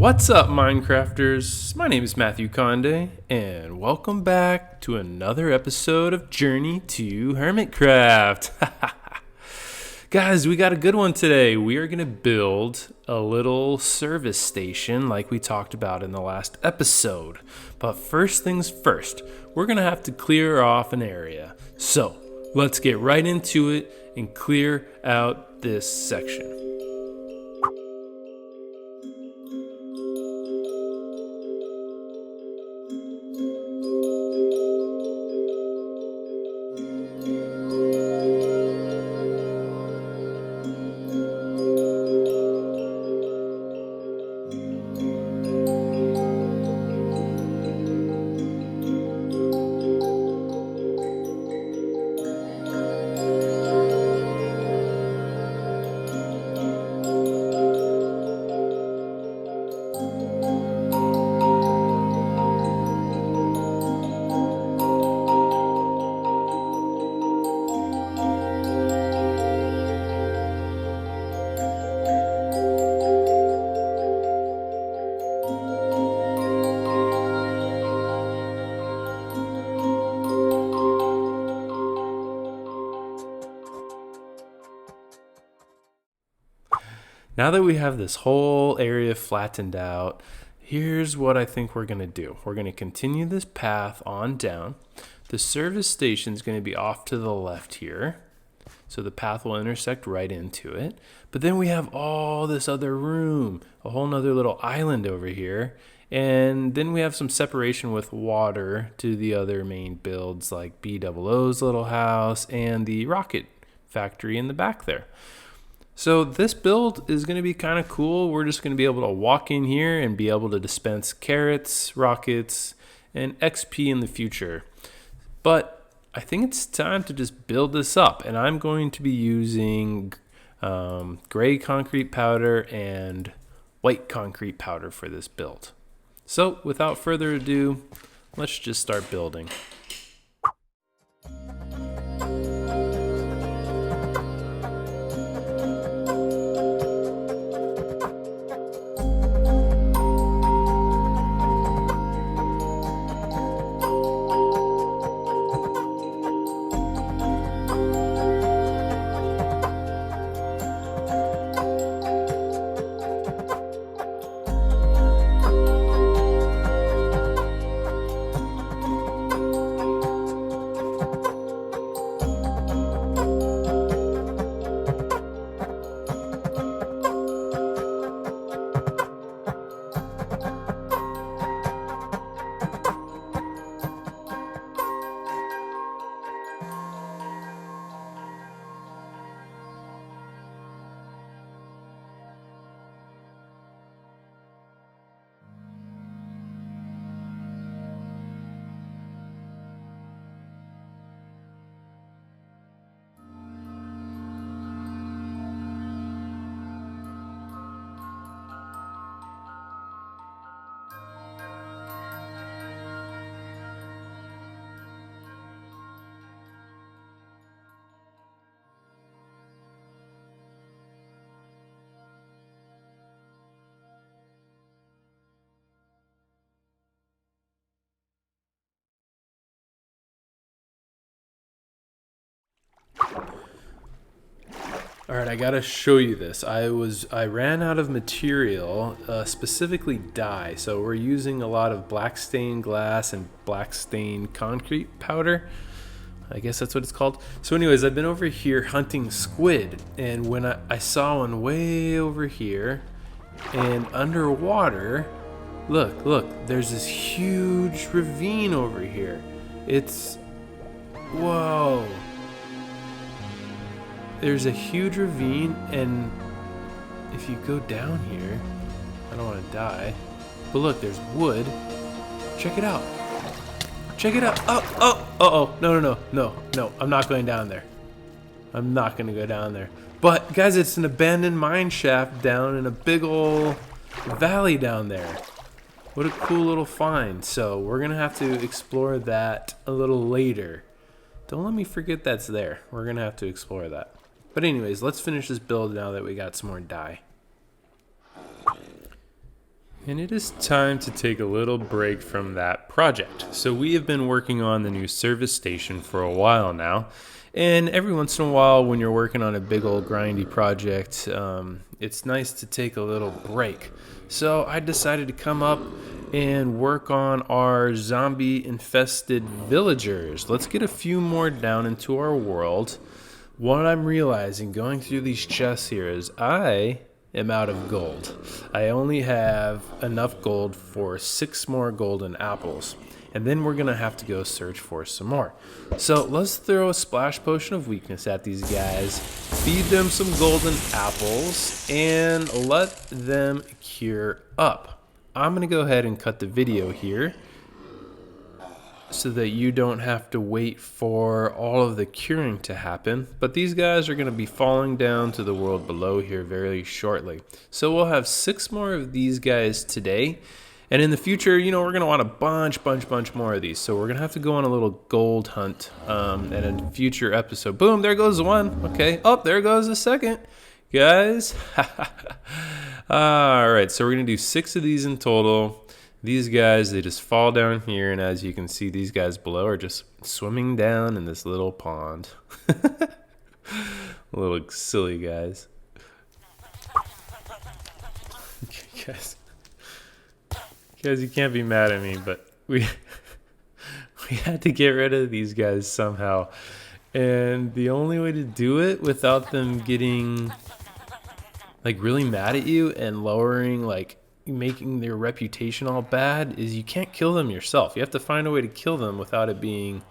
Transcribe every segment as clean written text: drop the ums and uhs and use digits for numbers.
What's up, Minecrafters? My name is Mathew Kande, and welcome back to another episode of Journey to Hermitcraft. Guys, we got a good one today. We are going to build a little service station like we talked about in the last episode. But first things first, we're going to have to clear off an area. So, let's get right into it and clear out this section. Now that we have this whole area flattened out, here's what I think we're going to do. We're going to continue this path on down. The service station is going to be off to the left here, so the path will intersect right into it. But then we have all this other room, a whole nother little island over here. And then we have some separation with water to the other main builds like BOO's little house and the rocket factory in the back there. So this build is going to be kind of cool. We're just going to be able to walk in here and be able to dispense carrots, rockets, and XP in the future. But I think it's time to just build this up. And I'm going to be using gray concrete powder and white concrete powder for this build. So without further ado, let's just start building. All right, I gotta show you this. I ran out of material, specifically dye. So we're using a lot of black stained glass and black stained concrete powder. I guess that's what it's called. So anyways, I've been over here hunting squid, and when I saw one way over here and underwater, look, there's this huge ravine over here. Whoa. There's a huge ravine, and if you go down here, I don't want to die, but look, there's wood. Check it out. Oh, no, I'm not going down there. I'm not going to go down there. But guys, it's an abandoned mine shaft down in a big ol' valley down there. What a cool little find. So we're going to have to explore that a little later. Don't let me forget that's there. We're going to have to explore that. But anyways, let's finish this build now that we got some more dye. And it is time to take a little break from that project. So we have been working on the new service station for a while now. And every once in a while when you're working on a big old grindy project, it's nice to take a little break. So I decided to come up and work on our zombie-infested villagers. Let's get a few more down into our world. What I'm realizing going through these chests here is I am out of gold. I only have enough gold for 6 more golden apples. And then we're going to have to go search for some more. So let's throw a splash potion of weakness at these guys, feed them some golden apples, and let them cure up. I'm going to go ahead and cut the video here so that you don't have to wait for all of the curing to happen. But these guys are going to be falling down to the world below here very shortly. So we'll have 6 more of these guys today. And in the future, you know, we're going to want a bunch more of these. So we're going to have to go on a little gold hunt in a future episode. Boom, there goes one. Okay. Oh, there goes the second. Guys. All right. So we're going to do 6 of these in total. These guys, they just fall down here. And as you can see, these guys below are just swimming down in this little pond. Little silly guys. Okay, guys, you can't be mad at me, but we had to get rid of these guys somehow. And the only way to do it without them getting like really mad at you and lowering, like making their reputation all bad, is you can't kill them yourself. You have to find a way to kill them without it being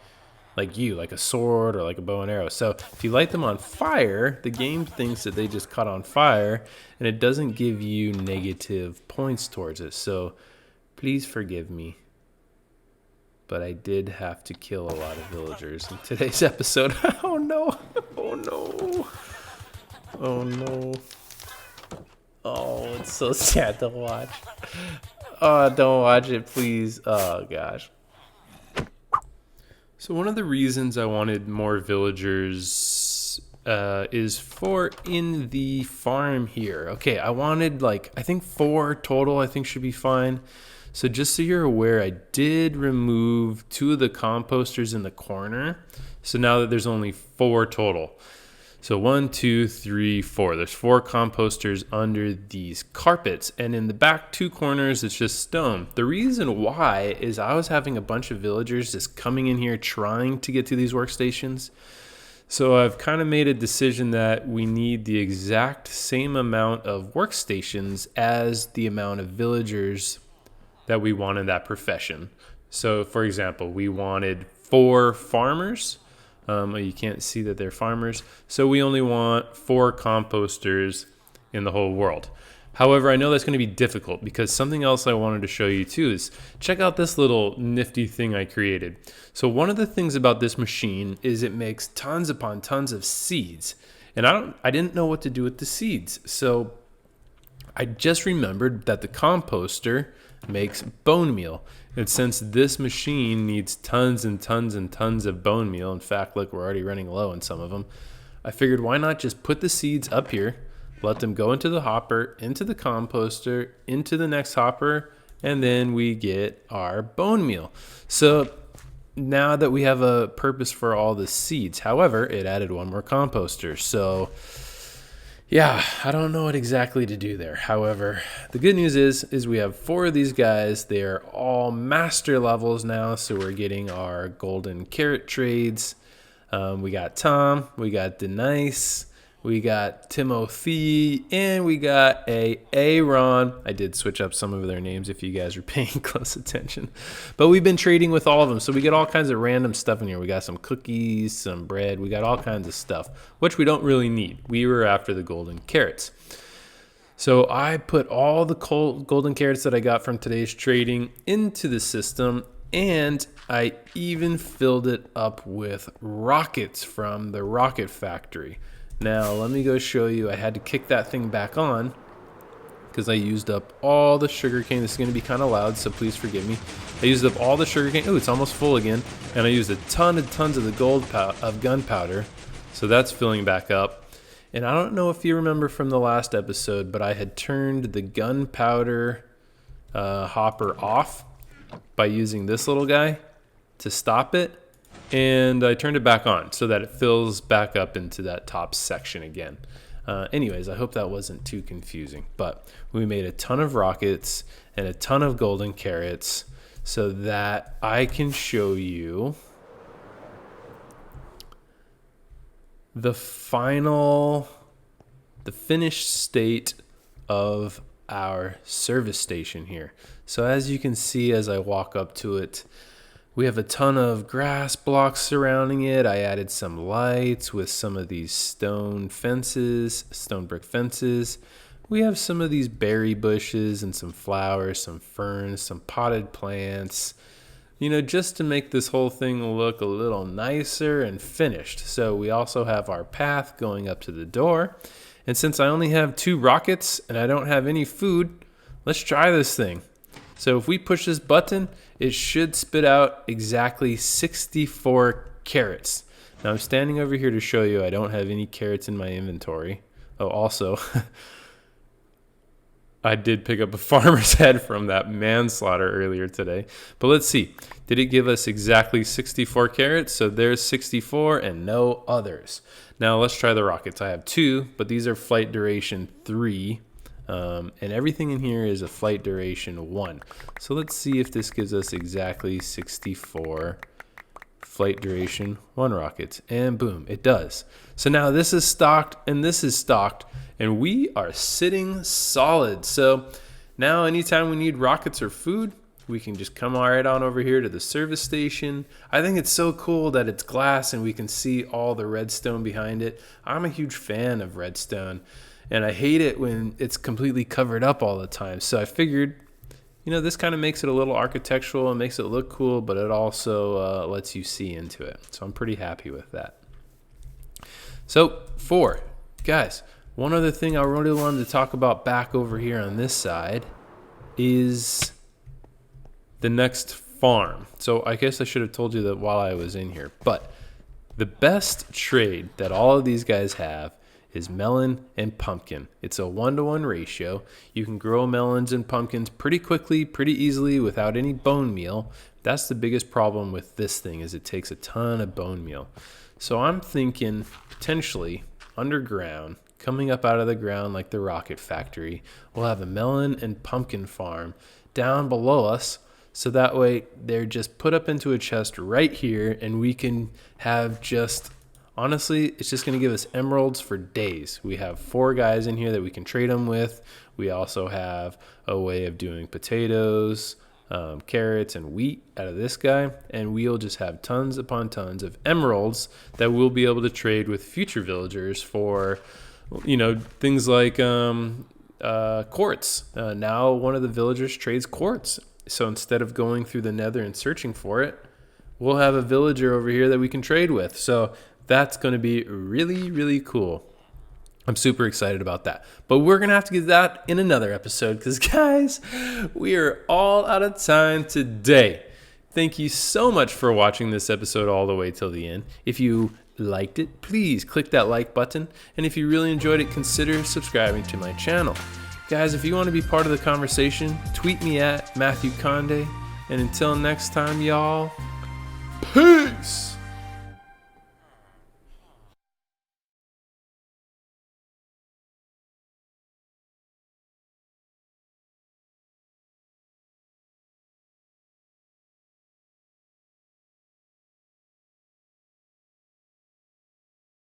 like you, like a sword or like a bow and arrow. So if you light them on fire, the game thinks that they just caught on fire, and it doesn't give you negative points towards it. So please forgive me, but I did have to kill a lot of villagers in today's episode. Oh no, oh no, oh no. Oh, it's so sad to watch. Oh, don't watch it, please. Oh gosh. So one of the reasons I wanted more villagers is for in the farm here. Okay, I wanted I think 4 total, I think should be fine. So just so you're aware, I did remove 2 of the composters in the corner. So now that there's only 4 total. So 1, 2, 3, 4. There's 4 composters under these carpets. And in the back 2 corners, it's just stone. The reason why is I was having a bunch of villagers just coming in here trying to get to these workstations. So I've kind of made a decision that we need the exact same amount of workstations as the amount of villagers that we want in that profession. So for example, we wanted 4 farmers. You can't see that they're farmers. So we only want 4 composters in the whole world. However, I know that's going to be difficult because something else I wanted to show you too is check out this little nifty thing I created. So one of the things about this machine is it makes tons upon tons of seeds. And I didn't know what to do with the seeds. So I just remembered that the composter makes bone meal. And since this machine needs tons and tons and tons of bone meal, in fact, look, we're already running low on some of them, I figured why not just put the seeds up here, let them go into the hopper, into the composter, into the next hopper, and then we get our bone meal. So now that we have a purpose for all the seeds, however, it added 1 more composter. So yeah, I don't know what exactly to do there. However, the good news is we have 4 of these guys. They are all master levels now, so we're getting our golden carrot trades. We got Tom, we got Denise, we got Timothy, and we got Aaron. I did switch up some of their names if you guys are paying close attention. But we've been trading with all of them, so we get all kinds of random stuff in here. We got some cookies, some bread. We got all kinds of stuff, which we don't really need. We were after the golden carrots. So I put all the golden carrots that I got from today's trading into the system, and I even filled it up with rockets from the rocket factory. Now, let me go show you. I had to kick that thing back on because I used up all the sugarcane. This is going to be kind of loud, so please forgive me. I used up all the sugarcane. Oh, it's almost full again. And I used a ton and tons of the gunpowder. So that's filling back up. And I don't know if you remember from the last episode, but I had turned the gunpowder hopper off by using this little guy to stop it. And I turned it back on so that it fills back up into that top section again. Anyways, I hope that wasn't too confusing. But we made a ton of rockets and a ton of golden carrots so that I can show you the finished state of our service station here. So as you can see, as I walk up to it, we have a ton of grass blocks surrounding it. I added some lights with some of these stone brick fences. We have some of these berry bushes and some flowers, some ferns, some potted plants, just to make this whole thing look a little nicer and finished. So we also have our path going up to the door. And since I only have 2 rockets and I don't have any food, let's try this thing. So if we push this button, it should spit out exactly 64 carrots. Now I'm standing over here to show you I don't have any carrots in my inventory. Oh, also, I did pick up a farmer's head from that manslaughter earlier today. But let's see. Did it give us exactly 64 carrots? So there's 64 and no others. Now let's try the rockets. I have 2, but these are flight duration 3. And everything in here is a flight duration 1. So let's see if this gives us exactly 64 flight duration 1 rockets. And boom, it does. So now this is stocked and this is stocked, and we are sitting solid. So now anytime we need rockets or food, we can just come right on over here to the service station. I think it's so cool that it's glass and we can see all the redstone behind it. I'm a huge fan of redstone, and I hate it when it's completely covered up all the time. So I figured, this kind of makes it a little architectural and makes it look cool, but it also lets you see into it. So I'm pretty happy with that. So 4, guys, one other thing I really wanted to talk about back over here on this side is the next farm. So I guess I should have told you that while I was in here, but the best trade that all of these guys have is melon and pumpkin. It's a 1-to-1 ratio. You can grow melons and pumpkins pretty quickly, pretty easily without any bone meal. That's the biggest problem with this thing, is it takes a ton of bone meal. So I'm thinking potentially underground, coming up out of the ground like the rocket factory, we'll have a melon and pumpkin farm down below us. So that way they're just put up into a chest right here, and we can have honestly, it's just going to give us emeralds for days. We have 4 guys in here that we can trade them with. We also have a way of doing potatoes, carrots, and wheat out of this guy. And we'll just have tons upon tons of emeralds that we'll be able to trade with future villagers for, things like quartz. Now one of the villagers trades quartz. So instead of going through the nether and searching for it, we'll have a villager over here that we can trade with. So that's going to be really, really cool. I'm super excited about that. But we're going to have to get that in another episode because, guys, we are all out of time today. Thank you so much for watching this episode all the way till the end. If you liked it, please click that like button. And if you really enjoyed it, consider subscribing to my channel. Guys, if you want to be part of the conversation, tweet me at Mathew Kande. And until next time, y'all, peace!